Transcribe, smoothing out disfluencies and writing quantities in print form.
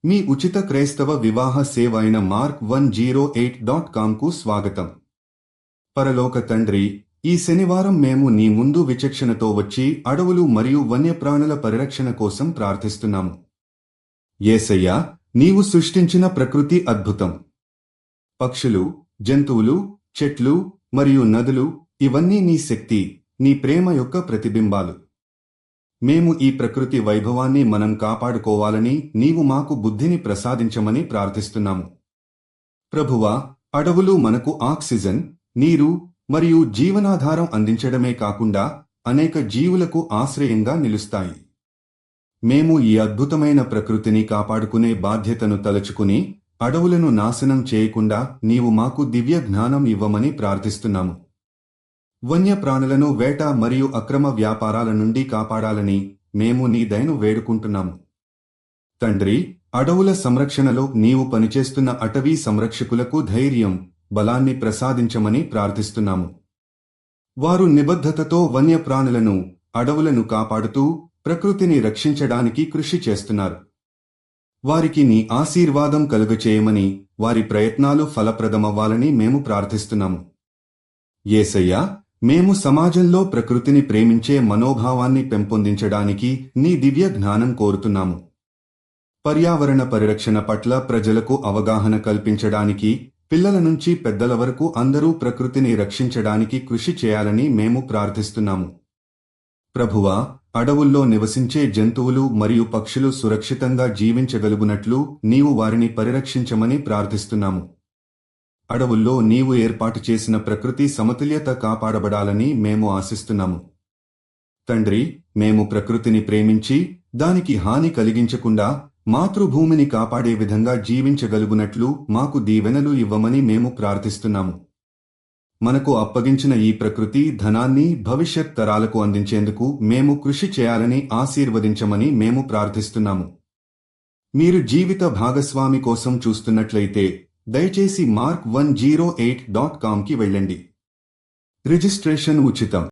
మీ ఉచిత క్రైస్తవ వివాహ సేవ అయిన mark108.comకు స్వాగతం. పరలోక తండ్రి, ఈ శనివారం మేము నీ ముందు విచక్షణతో వచ్చి అడవులు మరియు వన్యప్రాణుల పరిరక్షణ కోసం ప్రార్థిస్తున్నాము. యేసయ్యా, నీవు సృష్టించిన ప్రకృతి అద్భుతం. పక్షులు, జంతువులు, చెట్లు మరియు నదులు ఇవన్నీ నీ శక్తి, నీ ప్రేమ యొక్క ప్రతిబింబాలు. మేము ఈ ప్రకృతి వైభవాన్ని మనం కాపాడుకోవాలని నీవు మాకు బుద్ధిని ప్రసాదించమని ప్రార్థిస్తున్నాము. ప్రభువా, అడవులు మనకు ఆక్సిజన్, నీరు మరియు జీవనాధారం అందించడమే కాకుండా అనేక జీవులకు ఆశ్రయంగా నిలుస్తాయి. మేము ఈ అద్భుతమైన ప్రకృతిని కాపాడుకునే బాధ్యతను తలచుకుని అడవులను నాశనం చేయకుండా నీవు మాకు దివ్య జ్ఞానం ఇవ్వమని ప్రార్థిస్తున్నాము. వన్యప్రాణులను వేట మరియు అక్రమ వ్యాపారాల నుండి కాపాడాలని మేము నీ దయను వేడుకుంటున్నాము. తండ్రి, అడవుల సంరక్షణలో నీవు పనిచేస్తున్న అటవీ సంరక్షకులకు ధైర్యం, బలాన్ని ప్రసాదించమని ప్రార్థిస్తున్నాము. వారు నిబద్ధతతో వన్యప్రాణులను, అడవులను కాపాడుతూ ప్రకృతిని రక్షించడానికి కృషి చేస్తున్నారు. వారికి నీ ఆశీర్వాదం కలుగచేయమని, వారి ప్రయత్నాలు ఫలప్రదమవ్వాలని మేము ప్రార్థిస్తున్నాము. యేసయ్యా, మేము సమాజంలో ప్రకృతిని ప్రేమించే మనోభావాన్ని పెంపొందించడానికి నీ దివ్య జ్ఞానం కోరుతున్నాము. పర్యావరణ పరిరక్షణ పట్ల ప్రజలకు అవగాహన కల్పించడానికి, పిల్లల నుంచి పెద్దల వరకు అందరూ ప్రకృతిని రక్షించడానికి కృషి చేయాలని మేము ప్రార్థిస్తున్నాము. ప్రభువా, అడవుల్లో నివసించే జంతువులు మరియు పక్షులు సురక్షితంగా జీవించగలుగునట్లు నీవు వారిని పరిరక్షించమని ప్రార్థిస్తున్నాము. అడవుల్లో నీవు ఏర్పాటు చేసిన ప్రకృతి సమతుల్యత కాపాడబడాలని మేము ఆశిస్తున్నాము. తండ్రి, మేము ప్రకృతిని ప్రేమించి దానికి హాని కలిగించకుండా మాతృభూమిని కాపాడే విధంగా జీవించగలుగునట్లు మాకు దీవెనలు ఇవ్వమని మేము ప్రార్థిస్తున్నాము. మనకు అప్పగించిన ఈ ప్రకృతి ధనాన్ని భవిష్యత్ తరాలకు అందించేందుకు మేము కృషి చేయాలని ఆశీర్వదించమని మేము ప్రార్థిస్తున్నాము. మీరు జీవిత భాగస్వామి కోసం చూస్తున్నట్లయితే దయచేసి mark108.comకి వెళ్ళండి. రిజిస్ట్రేషన్ ఉచితం.